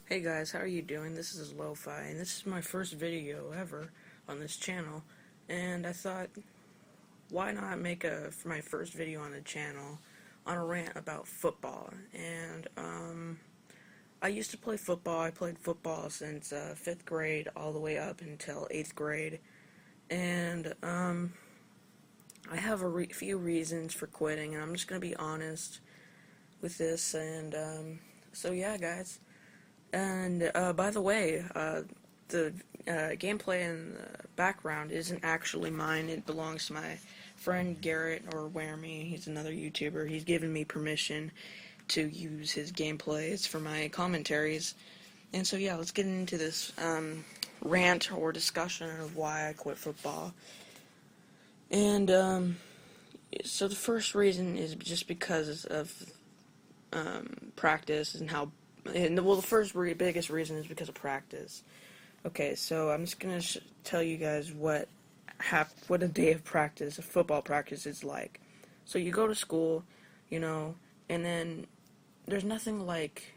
Hey guys, how are you doing? This is Lo-Fi, and this is my first video ever on this channel. And I thought, why not make for my first video on the channel on a rant about football? And I used to play football. I played football since 5th grade all the way up until 8th grade. And I have a few reasons for quitting, and I'm just gonna be honest with this. And so yeah, guys. And by the way, the gameplay in the background isn't actually mine. It belongs to my friend Garrett, or Weremy. He's another YouTuber. He's given me permission to use his gameplay. It's for my commentaries. And so yeah, let's get into this rant or discussion of why I quit football. And so the first reason is just because of practice and how. Well, the first biggest reason is because of practice. Okay, so I'm just gonna tell you guys what a day of practice, a football practice, is like. So you go to school, and then there's nothing like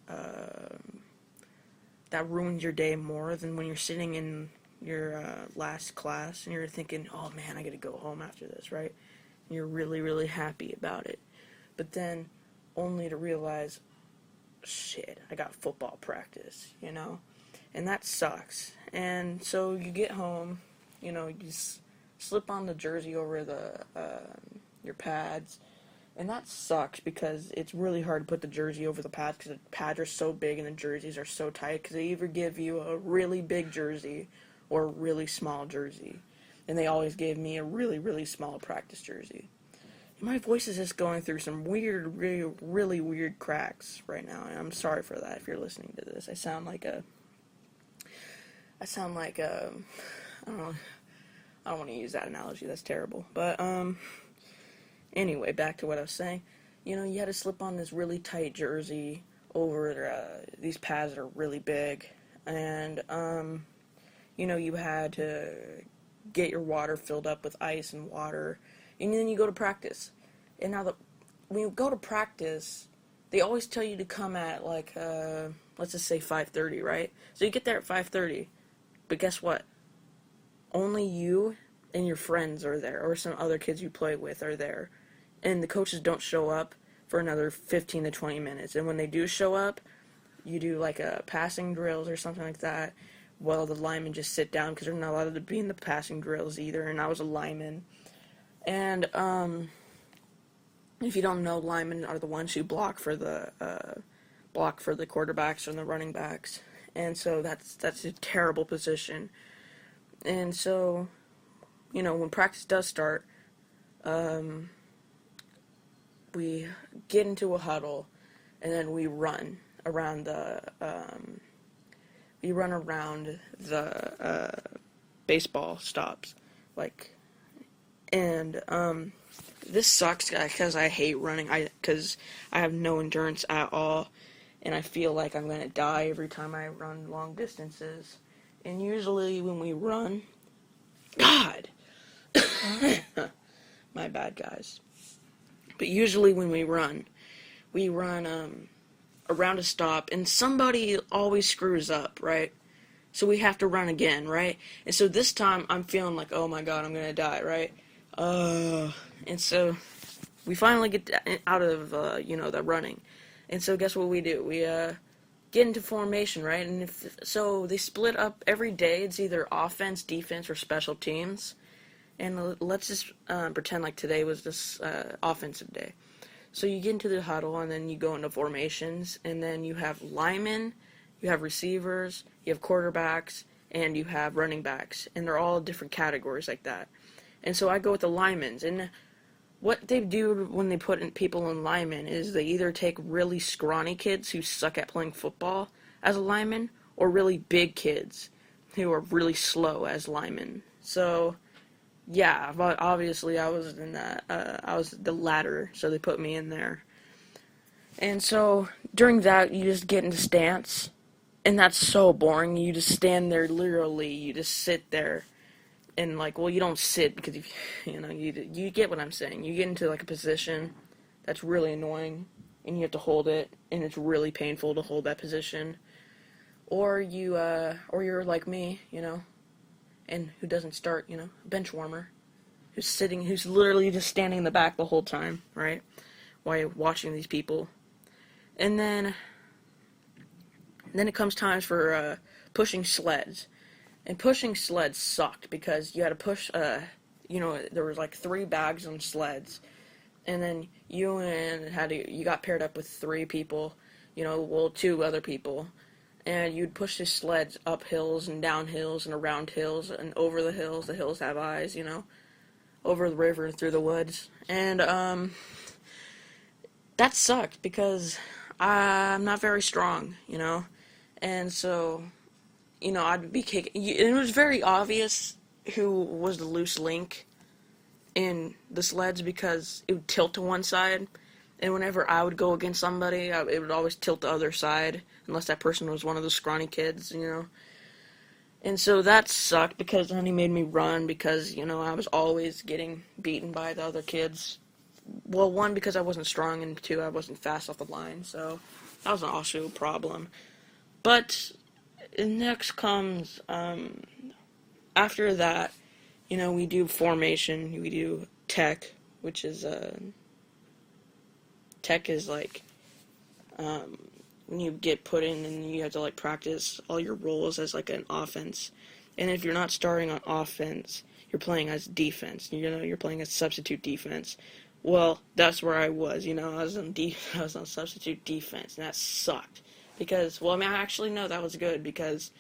that ruins your day more than when you're sitting in your last class and you're thinking, oh man, I gotta go home after this, right? And you're really, really happy about it, but then only to realize, shit, I got football practice, and that sucks. And so you get home, you slip on the jersey over your pads, and that sucks because it's really hard to put the jersey over the pads because the pads are so big and the jerseys are so tight because they either give you a really big jersey or a really small jersey, and they always gave me a really, really small practice jersey. My voice is just going through some weird, really, really weird cracks right now, and I'm sorry for that if you're listening to this. I sound like I don't know, I don't want to use that analogy, that's terrible. But, anyway, back to what I was saying. You had to slip on this really tight jersey over these pads that are really big, and, you had to get your water filled up with ice and water, and then you go to practice. And now when you go to practice, they always tell you to come at let's just say 5:30, right? So you get there at 5:30, but guess what? Only you and your friends are there, or some other kids you play with are there, and the coaches don't show up for another 15 to 20 minutes. And when they do show up, you do like a passing drills or something like that. Well, the linemen just sit down because they're not allowed to be in the passing drills either, and I was a lineman. And, if you don't know, linemen are the ones who block for the quarterbacks and the running backs. And so that's a terrible position. And so, when practice does start, we get into a huddle, and then we run around the baseball stops, and this sucks because I hate running. Because I have no endurance at all, and I feel like I'm gonna die every time I run long distances. And usually when we run, God, my bad, guys. But usually when we run around a stop, and somebody always screws up, right? So we have to run again, right? And so this time I'm feeling like, oh my God, I'm gonna die, right? And so we finally get out of, the running. And so guess what we do? We, get into formation, right? And so they split up every day. It's either offense, defense, or special teams. And let's just, pretend like today was this, offensive day. So you get into the huddle, and then you go into formations, and then you have linemen, you have receivers, you have quarterbacks, and you have running backs. And they're all different categories like that. And so I go with the linemen, and what they do when they put in people in linemen is they either take really scrawny kids who suck at playing football as a lineman, or really big kids who are really slow as linemen. So, yeah, but obviously I was in that, I was the latter, so they put me in there. And so, during that, you just get into stance, and that's so boring. You just stand there, literally, you just sit there. And you don't sit because you get what I'm saying. You get into a position that's really annoying, and you have to hold it, and it's really painful to hold that position. Or you're like me, and who doesn't start, a bench warmer, who's literally just standing in the back the whole time, right? While you're watching these people. And then it comes times for pushing sleds. And pushing sleds sucked because you had to push, there was like 3 bags on sleds. And then you got paired up with 3 people, 2 other people. And you'd push the sleds up hills and down hills and around hills and over the hills have eyes, over the river and through the woods. And that sucked because I'm not very strong, and so, I'd be kicking. It was very obvious who was the loose link in the sleds because it would tilt to one side, and whenever I would go against somebody, it would always tilt the other side, unless that person was one of the scrawny kids, And so that sucked because then he made me run because, I was always getting beaten by the other kids. Well, 1, because I wasn't strong, and 2, I wasn't fast off the line, so that was also a problem. But next comes, after that, we do formation, we do tech, which is, tech is like, when you get put in and you have to, practice all your roles as, an offense. And if you're not starting on offense, you're playing as defense, you're playing as substitute defense. Well, that's where I was, I was on substitute defense, and that sucked. Because, actually, no, that was good, because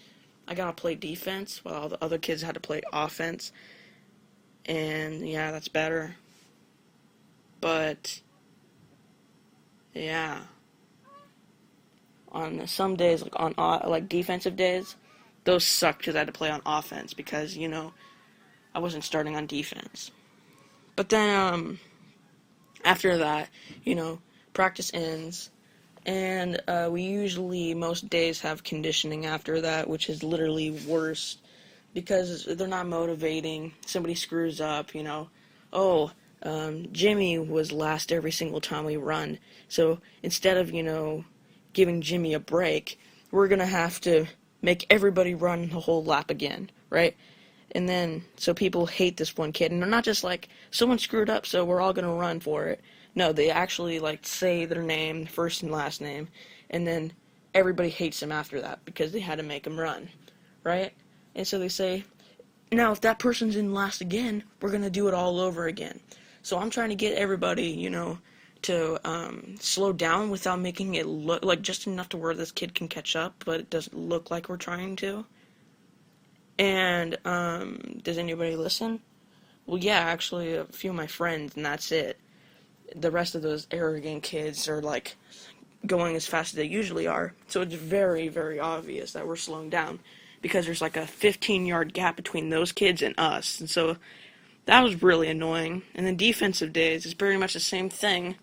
I got to play defense, while all the other kids had to play offense. And, yeah, that's better. But, yeah. On some days, on defensive days, those sucked because I had to play on offense, because, I wasn't starting on defense. But then, after that, practice ends, and we usually, most days, have conditioning after that, which is literally worse, because they're not motivating. Somebody screws up, Jimmy was last every single time we run, so instead of, giving Jimmy a break, we're going to have to make everybody run the whole lap again, right? And then, so people hate this one kid, and they're not just like, someone screwed up, so we're all going to run for it. No, they actually, say their name, first and last name, and then everybody hates them after that, because they had to make them run, right? And so they say, now, if that person's in last again, we're going to do it all over again. So I'm trying to get everybody, to slow down without making it look, just enough to where this kid can catch up, but it doesn't look like we're trying to. And, does anybody listen? Well, yeah, actually, a few of my friends, and that's it. The rest of those arrogant kids are, going as fast as they usually are. So it's very, very obvious that we're slowing down, because there's, a 15-yard gap between those kids and us. And so that was really annoying. And then defensive days is pretty much the same thing,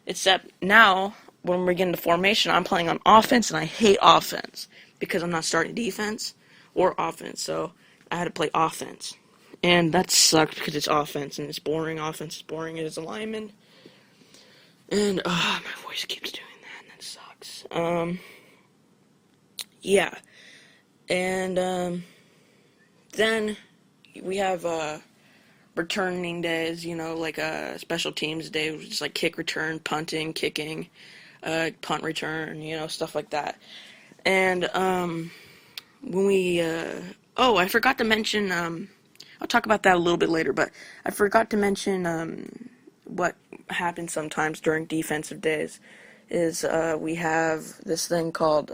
except now, when we get into formation, I'm playing on offense, and I hate offense, because I'm not starting defense or offense, so I had to play offense. And that sucked because it's offense, and it's boring. Offense is boring as a lineman. And, my voice keeps doing that, and that sucks. Yeah. And, then we have, returning days, special teams day, which is kick return, punting, kicking, punt return, stuff like that. And, when we, I forgot to mention, I'll talk about that a little bit later, but I forgot to mention, what happens sometimes during defensive days is, we have this thing called,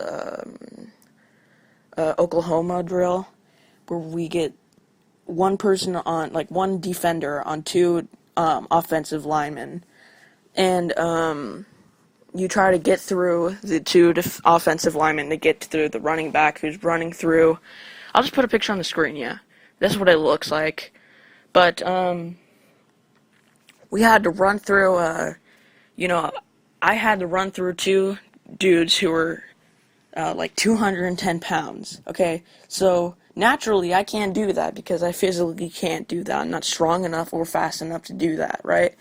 Oklahoma drill, where we get one person on, one defender on 2, offensive linemen, and, you try to get through the 2 offensive linemen to get through the running back who's running through. I'll just put a picture on the screen, yeah. That's what it looks like. But, we had to run through, I had to run through 2 dudes who were, 210 pounds, okay? So, naturally, I can't do that because I physically can't do that. I'm not strong enough or fast enough to do that, right?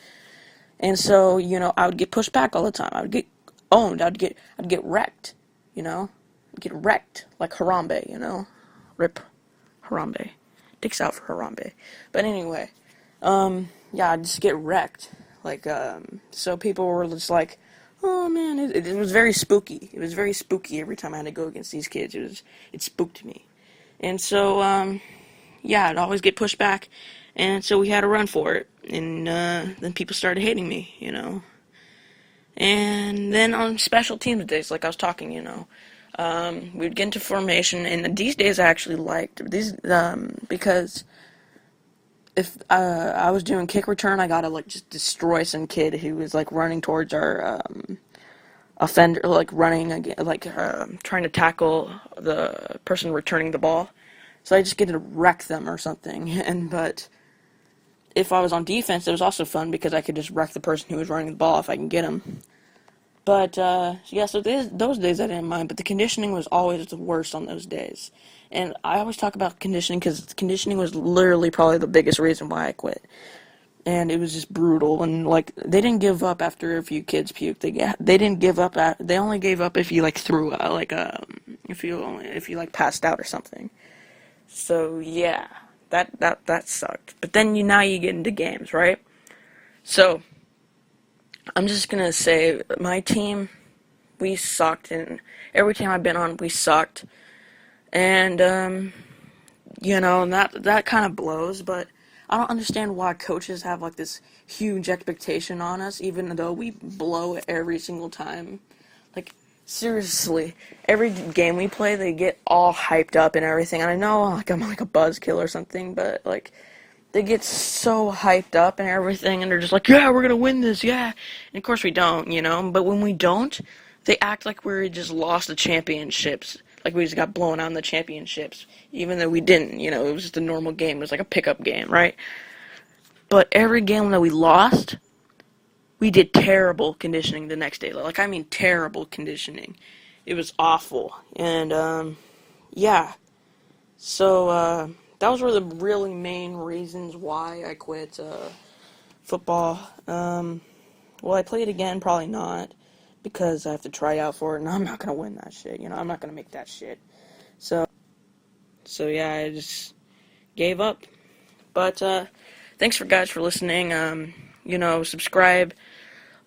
And so, I would get pushed back all the time. I would get owned. I'd get wrecked, you know? I'd get wrecked like Harambe, you know? Rip Harambe. Dicks out for Harambe. But anyway, yeah, I'd just get wrecked. Like, so people were just like, oh man, it was very spooky. It was very spooky every time I had to go against these kids. It spooked me. And so, yeah, I'd always get pushed back. And so we had to run for it. And, then people started hating me, you know? And then on special teams days, like I was talking, you know, we'd get into formation, and these days I actually liked these, because if I was doing kick return, I gotta like just destroy some kid who was like running towards our offender, like running again, like trying to tackle the person returning the ball. So I just get to wreck them or something. And but if I was on defense, it was also fun because I could just wreck the person who was running the ball if I can get him. But, yeah, so those days I didn't mind, but the conditioning was always the worst on those days. And I always talk about conditioning because conditioning was literally probably the biggest reason why I quit. And it was just brutal, and, like, they didn't give up after a few kids puked. They didn't give up, they only gave up if you, like, threw, if you, like, passed out or something. So, yeah, that sucked. But then now you get into games, right? So I'm just gonna say, my team, we sucked, and every team I've been on, we sucked. And, you know, and that kind of blows, but I don't understand why coaches have, like, this huge expectation on us, even though we blow it every single time. Like, seriously, every game we play, they get all hyped up and everything, and I know, like, I'm like a buzzkill or something, but, like, they get so hyped up and everything, and they're just like, yeah, we're gonna win this, yeah. And of course we don't, you know, but when we don't, they act like we just lost the championships, like we just got blown out in the championships, even though we didn't, you know, it was just a normal game, it was like a pickup game, right? But every game that we lost, we did terrible conditioning the next day, like, I mean terrible conditioning. It was awful, and, yeah. So, those were the really main reasons why I quit, football. Will I play it again? Probably not, because I have to try out for it, and I'm not gonna win that shit, you know, I'm not gonna make that shit. So yeah, I just gave up. But, thanks for guys for listening, you know, subscribe,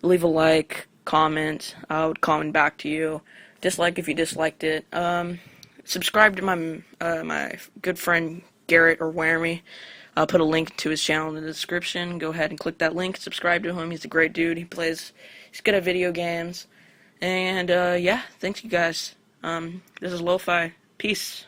leave a like, comment, I would comment back to you, dislike if you disliked it, subscribe to my good friend Garrett or Weremy. I'll put a link to his channel in the description. Go ahead and click that link. Subscribe to him. He's a great dude. He's good at video games. And, yeah, thanks you guys. This is Lo-Fi. Peace.